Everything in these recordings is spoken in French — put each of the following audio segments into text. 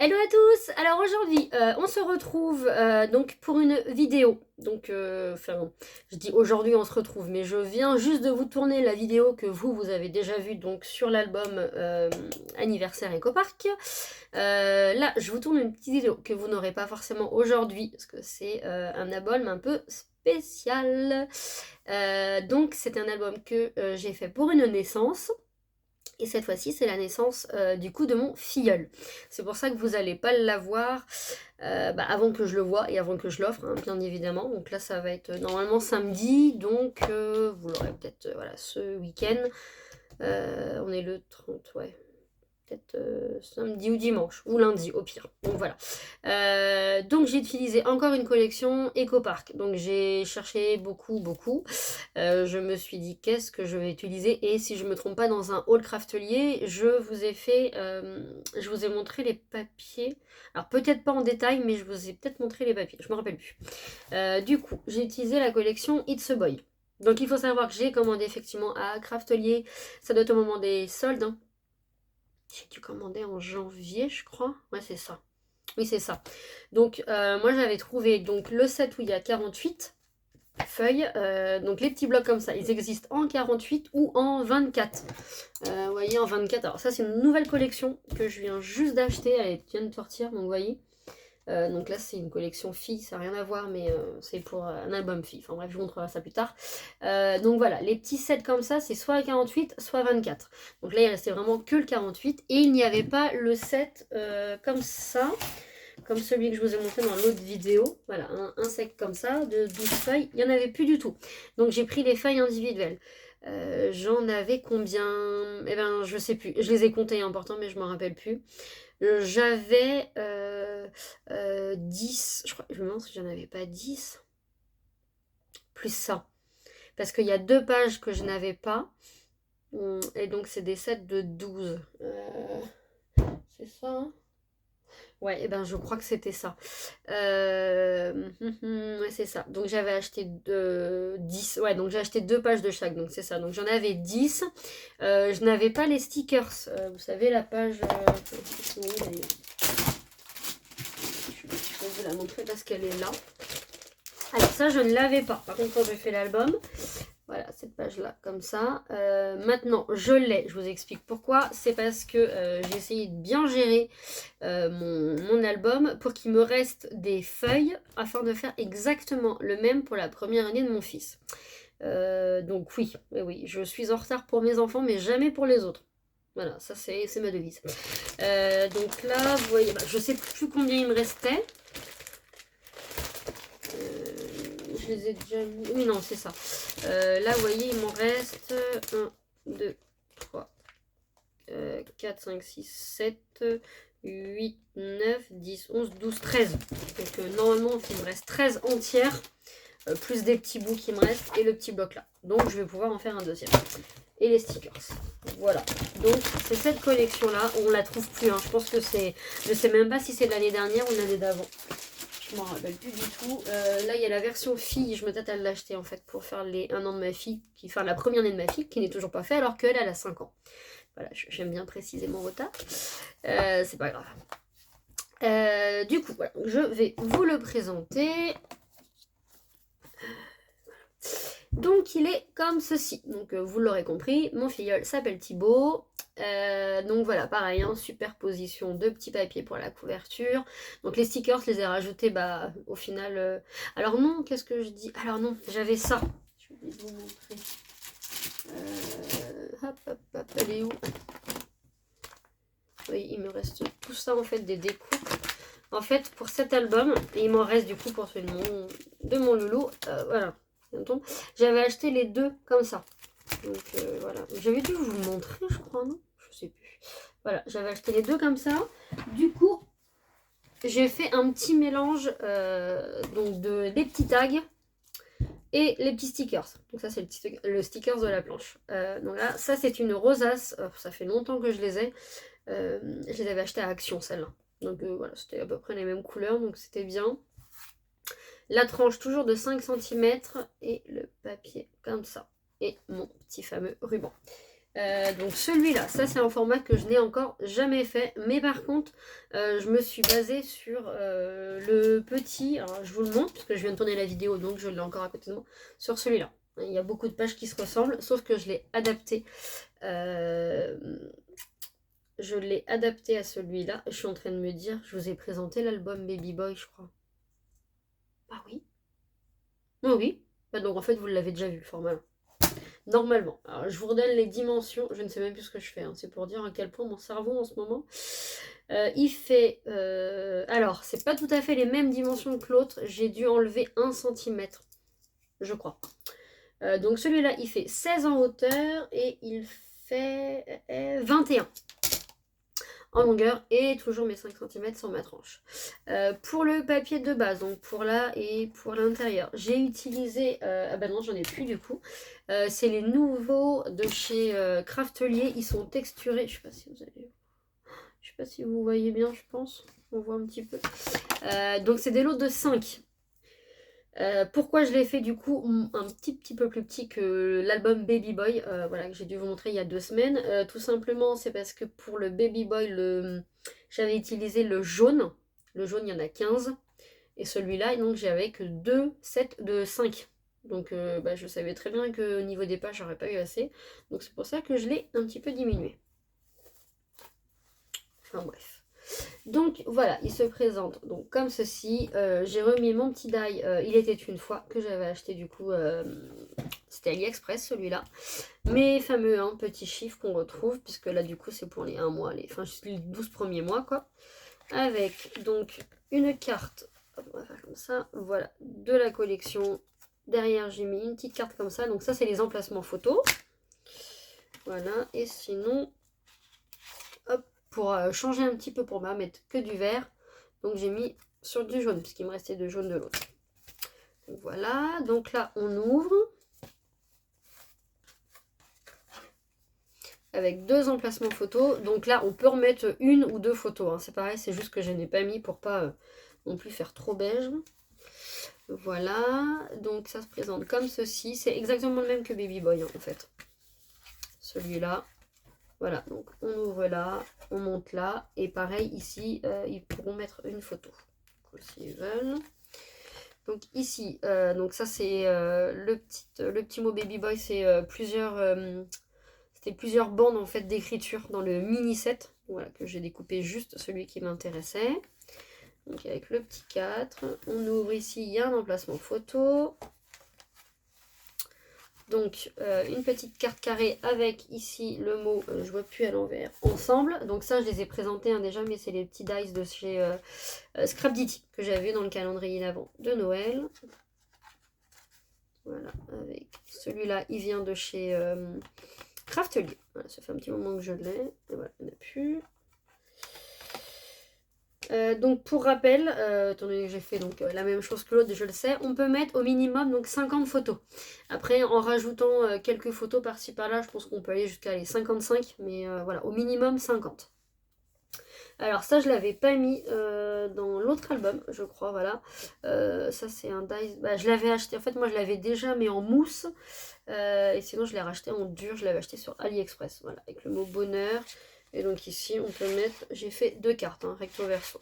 Hello à tous! Alors aujourd'hui, on se retrouve donc pour une vidéo. Donc, enfin, je dis aujourd'hui on se retrouve, mais je viens juste de vous tourner la vidéo que vous avez déjà vue donc sur l'album Anniversaire Ecopark. Là, je vous tourne une petite vidéo que vous n'aurez pas forcément aujourd'hui, parce que c'est un album un peu spécial. Donc, c'est un album que j'ai fait pour une naissance. Et cette fois-ci, c'est la naissance du coup de mon filleul. C'est pour ça que vous n'allez pas l'avoir avant que je le voie et avant que je l'offre, hein, bien évidemment. Donc là, ça va être normalement samedi, donc vous l'aurez peut-être voilà, ce week-end. On est le 30, ouais. Peut-être samedi ou dimanche, ou lundi au pire. Donc voilà. Donc j'ai utilisé encore une collection Ecopark. Donc j'ai cherché beaucoup. Je me suis dit qu'est-ce que je vais utiliser, et si je me trompe pas, dans un haul craftelier, je vous ai montré les papiers. Alors peut-être pas en détail, mais je vous ai peut-être montré les papiers, je me rappelle plus. Du coup, j'ai utilisé la collection It's a Boy. Donc il faut savoir que j'ai commandé effectivement à Craftelier, ça doit être au moment des soldes, hein. J'ai dû commander en janvier, je crois. Ouais, c'est ça. Oui, c'est ça. Donc, moi, j'avais trouvé donc, le set où il y a 48 feuilles. Donc, les petits blocs comme ça, ils existent en 48 ou en 24. Vous voyez, en 24. Alors, ça, c'est une nouvelle collection que je viens juste d'acheter. Elle vient de sortir, donc vous voyez. Donc là, c'est une collection filles, ça n'a rien à voir, mais c'est pour un album filles. Enfin bref, je vous montrerai ça plus tard. Donc voilà, les petits sets comme ça, c'est soit 48, soit 24. Donc là, il restait vraiment que le 48. Et il n'y avait pas le set comme ça, comme celui que je vous ai montré dans l'autre vidéo. Voilà, un set comme ça, de 12 feuilles. Il n'y en avait plus du tout. Donc j'ai pris les feuilles individuelles. J'en avais combien? Eh ben, je sais plus. Je les ai comptées, important, mais je m'en rappelle plus. J'avais 10, je me demande si j'en avais pas 10, plus ça. Parce qu'il y a 2 pages que je n'avais pas, et donc c'est des sets de 12. C'est ça, hein? Ouais, et ben je crois que c'était ça. Ouais, c'est ça. Donc j'avais acheté 10. Ouais, donc j'ai acheté 2 pages de chaque. Donc c'est ça. Donc j'en avais 10. Je n'avais pas les stickers. Vous savez, la page. Je vais vous la montrer parce qu'elle est là. Alors ça, je ne l'avais pas. Par contre, quand j'ai fait l'album, voilà, cette page-là, comme ça. Maintenant, je l'ai. Je vous explique pourquoi. C'est parce que j'ai essayé de bien gérer mon album pour qu'il me reste des feuilles afin de faire exactement le même pour la première année de mon fils. Donc oui, je suis en retard pour mes enfants, mais jamais pour les autres. Voilà, ça c'est ma devise. Donc là, vous voyez, je sais plus combien il me restait. Je les ai déjà mis. Oui, non, c'est ça. Là, vous voyez, il m'en reste 1, 2, 3, 4, 5, 6, 7, 8, 9, 10, 11, 12, 13. Donc, normalement, il me reste 13 entières, plus des petits bouts qui me restent et le petit bloc là. Donc, je vais pouvoir en faire un deuxième. Et les stickers. Voilà. Donc, c'est cette collection-là. On la trouve plus. Hein. Je pense que c'est. Je sais même pas si c'est de l'année dernière ou de l'année d'avant. Je m'en rappelle plus du tout. Là, il y a la version fille. Je me tâte à l'acheter en fait pour faire les 1 an de ma fille, enfin la première année de ma fille, qui n'est toujours pas fait alors qu'elle a 5 ans. Voilà, j'aime bien préciser mon retard. C'est pas grave. Du coup, voilà, je vais vous le présenter. Donc, il est comme ceci. Donc, vous l'aurez compris, mon filleul s'appelle Thibaut. Donc voilà, pareil, hein, superposition de petits papiers pour la couverture. Donc les stickers, je les ai rajoutés au final. Alors non, qu'est-ce que je dis? Alors non, j'avais ça. Je vais vous montrer. Hop, elle est où? Oui, il me reste tout ça en fait, des découpes. En fait, pour cet album, et il m'en reste du coup pour celui de mon loulou, voilà. J'avais acheté les 2 comme ça. Donc voilà, j'avais dû vous le montrer, je crois, non? Je sais plus. Voilà, j'avais acheté les 2 comme ça. Du coup, j'ai fait un petit mélange donc des petits tags et les petits stickers. Donc ça, c'est le stickers de la planche. Donc là, ça, c'est une rosace. Ça fait longtemps que je les ai. Je les avais achetées à Action, celles-là. Donc voilà, c'était à peu près les mêmes couleurs, donc c'était bien. La tranche toujours de 5 cm et le papier comme ça. Et mon petit fameux ruban. Donc celui-là, ça c'est un format que je n'ai encore jamais fait. Mais par contre, je me suis basée sur le petit. Alors je vous le montre parce que je viens de tourner la vidéo, donc je l'ai encore à côté de moi. Sur celui-là. Il y a beaucoup de pages qui se ressemblent, sauf que je l'ai adapté. Je l'ai adapté à celui-là. Je suis en train de me dire, je vous ai présenté l'album Baby Boy, je crois. Ah oui. Ah oui. Bah donc en fait, vous l'avez déjà vu le format là. Normalement. Alors, je vous redonne les dimensions. Je ne sais même plus ce que je fais. Hein. C'est pour dire à quel point mon cerveau en ce moment. Il fait. Alors, c'est pas tout à fait les mêmes dimensions que l'autre. J'ai dû enlever 1 centimètre, je crois. Donc celui-là, il fait 16 en hauteur et il fait 21 en longueur et toujours mes 5 cm sur ma tranche. Pour le papier de base, donc pour là et pour l'intérieur, j'ai utilisé, ah bah non j'en ai plus du coup, c'est les nouveaux de chez Craftelier, ils sont texturés, je sais pas si vous allez, je sais pas si vous voyez bien, je pense, on voit un petit peu. Donc c'est des lots de 5. Pourquoi je l'ai fait du coup un petit peu plus petit que l'album Baby Boy, voilà, que j'ai dû vous montrer il y a 2 semaines. Tout simplement, c'est parce que pour le Baby Boy, j'avais utilisé le jaune. Le jaune, il y en a 15. Et celui-là, donc j'avais que 2 sets de 5. Donc bah, je savais très bien qu'au niveau des pages, j'aurais pas eu assez. Donc c'est pour ça que je l'ai un petit peu diminué. Enfin bref. Donc voilà, il se présente donc comme ceci. J'ai remis mon petit die, il était une fois, que j'avais acheté du coup, c'était AliExpress celui-là. Mes fameux petits chiffres qu'on retrouve, puisque là du coup c'est pour les 1 mois, enfin juste les 12 premiers mois quoi. Avec donc une carte, hop, on va faire comme ça, voilà, de la collection. Derrière j'ai mis une petite carte comme ça, donc ça c'est les emplacements photos. Voilà, et sinon... Hop, pour changer un petit peu, pour pas mettre que du vert. Donc j'ai mis sur du jaune, puisqu'il me restait de jaune de l'autre. Voilà, donc là on ouvre. Avec 2 emplacements photos. Donc là on peut remettre 1 ou 2 photos. Hein. C'est pareil, c'est juste que je n'ai pas mis pour pas non plus faire trop beige. Voilà, donc ça se présente comme ceci. C'est exactement le même que Baby Boy hein, en fait. Celui-là. Voilà, donc on ouvre là, on monte là, et pareil ici, ils pourront mettre une photo, s'ils veulent. Donc ici, donc ça c'est le petit mot Baby Boy, c'est c'était plusieurs bandes en fait d'écriture dans le mini set, voilà, que j'ai découpé juste celui qui m'intéressait. Donc avec le petit 4, on ouvre ici, il y a un emplacement photo. Donc une petite carte carrée avec ici le mot, je vois plus à l'envers, ensemble. Donc ça je les ai présentés hein, déjà, mais c'est les petits dice de chez Scrapdity que j'avais dans le calendrier d'avant de Noël. Voilà, avec celui-là, il vient de chez Craftelier. Voilà, ça fait un petit moment que je l'ai. Et voilà, il n'y en a plus. Donc pour rappel, étant donné que j'ai fait donc, la même chose que l'autre, je le sais, on peut mettre au minimum donc 50 photos. Après en rajoutant quelques photos par-ci par-là, je pense qu'on peut aller jusqu'à les 55, mais voilà, au minimum 50. Alors ça je l'avais pas mis dans l'autre album, je crois, voilà. Ça c'est un dice, bah, je l'avais acheté, en fait moi je l'avais déjà mais en mousse, et sinon je l'ai racheté en dur, je l'avais acheté sur AliExpress, voilà, avec le mot bonheur. Et donc ici, on peut mettre, j'ai fait 2 cartes, hein, recto verso.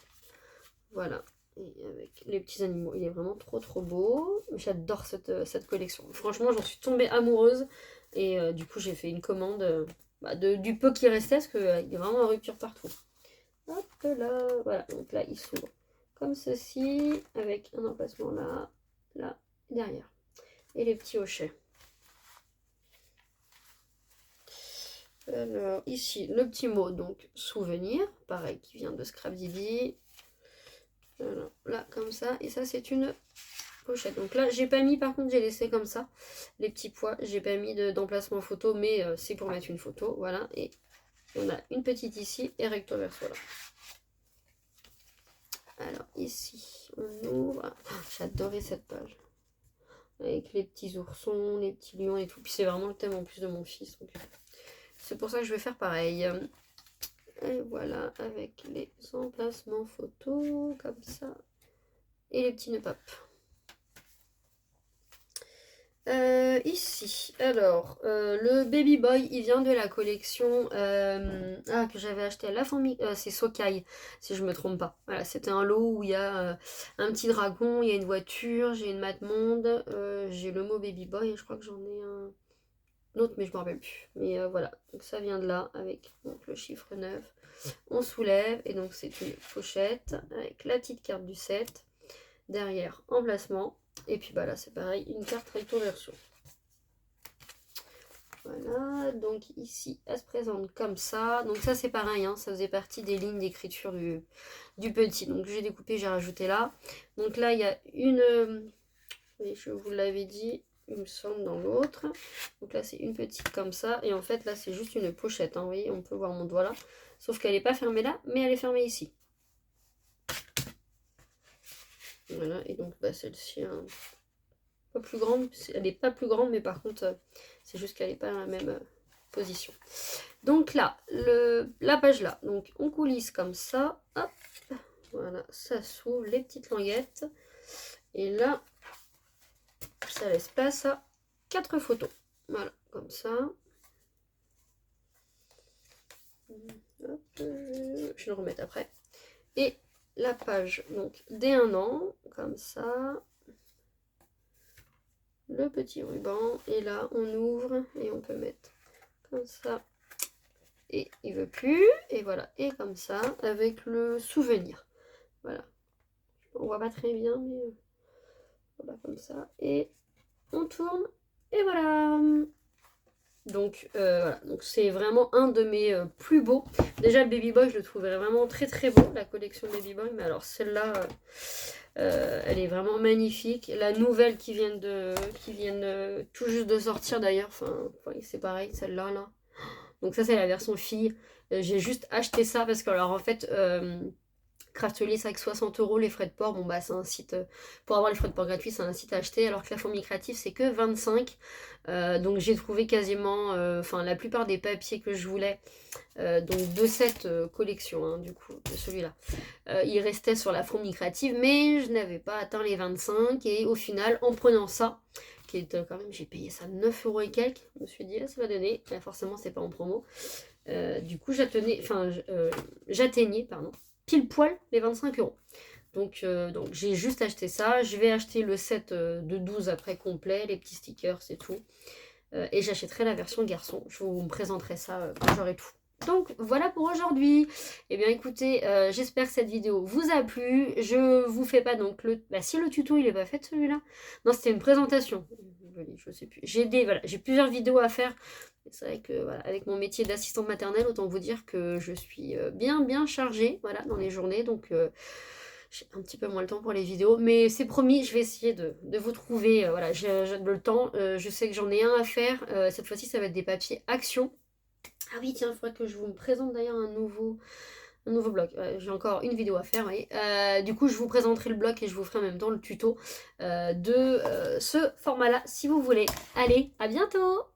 Voilà, et avec les petits animaux. Il est vraiment trop beau. J'adore cette collection. Franchement, j'en suis tombée amoureuse. Et du coup, j'ai fait une commande du peu qui restait, parce qu'il est vraiment en rupture partout. Hop là, voilà. Donc là, il s'ouvre comme ceci, avec un emplacement là, là, et derrière. Et les petits hochets. Alors ici le petit mot donc souvenir, pareil qui vient de Scrapdity. Alors, là comme ça, et ça c'est une pochette. Donc là j'ai pas mis, par contre j'ai laissé comme ça les petits pois, j'ai pas mis d'emplacement photo, mais c'est pour mettre une photo, voilà. Et on a une petite ici et recto verso là. Alors ici on ouvre, j'adorais cette page avec les petits oursons, les petits lions et tout, puis c'est vraiment le thème en plus de mon fils, donc c'est pour ça que je vais faire pareil. Et voilà, avec les emplacements photos, comme ça. Et les petits nœuds pop. Ici, alors, le Baby Boy, il vient de la collection que j'avais acheté à la famille, c'est Sokai, si je me trompe pas. Voilà, c'était un lot où il y a un petit dragon, il y a une voiture, j'ai une mate monde, j'ai le mot Baby Boy, et je crois que j'en ai un autre, mais je me rappelle plus. Mais voilà, donc ça vient de là, avec donc, le chiffre 9. On soulève, et donc c'est une pochette, avec la petite carte du set, derrière, emplacement. Et puis bah là c'est pareil, une carte recto verso. Voilà, donc ici elle se présente comme ça. Donc ça c'est pareil, hein, ça faisait partie des lignes d'écriture du petit. Donc j'ai découpé, j'ai rajouté là. Donc là il y a une, oui, je vous l'avais dit, il me semble dans l'autre. Donc là c'est une petite comme ça. Et en fait là c'est juste une pochette, hein, vous voyez, on peut voir mon doigt là. Sauf qu'elle n'est pas fermée là, mais elle est fermée ici. Voilà, et donc bah, celle-ci, hein, pas plus grande, elle n'est pas plus grande, mais par contre, c'est juste qu'elle n'est pas dans la même position. Donc là, la page là, donc on coulisse comme ça, hop, voilà, ça s'ouvre, les petites languettes, et là, ça laisse place à 4 photos. Voilà, comme ça. Hop, je vais le remettre après. Et la page donc dès 1 an, comme ça, le petit ruban, et là on ouvre et on peut mettre comme ça, et il veut plus, et voilà, et comme ça avec le souvenir, voilà, on voit pas très bien, mais voilà, comme ça, et on tourne, et voilà. Donc voilà, donc c'est vraiment un de mes plus beaux. Déjà le Baby Boy, je le trouvais vraiment très très beau, la collection Baby Boy, mais alors celle-là, elle est vraiment magnifique. La nouvelle qui viennent tout juste de sortir d'ailleurs, enfin c'est pareil, celle-là là. Donc ça c'est la version fille. J'ai juste acheté ça parce que alors en fait Craftly, c'est avec 60 € les frais de port. Bon, bah, c'est un site, pour avoir les frais de port gratuits, c'est un site à acheter, alors que la fourmi créative, c'est que 25. Donc, j'ai trouvé quasiment, la plupart des papiers que je voulais, donc de cette collection, hein, du coup, de celui-là. Il restait sur la fourmi créative, mais je n'avais pas atteint les 25. Et au final, en prenant ça, qui est quand même, j'ai payé ça 9 € et quelques, je me suis dit, ça va donner. Bah, forcément, c'est pas en promo. Du coup, j'atteignais, pardon, pile poil les 25 €. Donc j'ai juste acheté ça. Je vais acheter le set de 12 après complet, les petits stickers, c'est tout. Et j'achèterai la version garçon. Je vous présenterai ça quand j'aurai tout. Donc voilà pour aujourd'hui. Eh bien écoutez, j'espère que cette vidéo vous a plu. Je vous fais pas donc le... Bah si le tuto il est pas fait celui-là. Non, c'était une présentation. Je sais plus. J'ai plusieurs vidéos à faire. C'est vrai que voilà, avec mon métier d'assistante maternelle, autant vous dire que je suis bien chargée, voilà, dans les journées. Donc j'ai un petit peu moins le temps pour les vidéos. Mais c'est promis, je vais essayer de vous trouver voilà, j'ai le temps. Je sais que j'en ai un à faire. Cette fois-ci, ça va être des papiers action. Ah oui, tiens, il faudrait que je vous présente d'ailleurs un nouveau blog. J'ai encore une vidéo à faire, oui. Du coup, je vous présenterai le blog et je vous ferai en même temps le tuto de ce format-là, si vous voulez. Allez, à bientôt!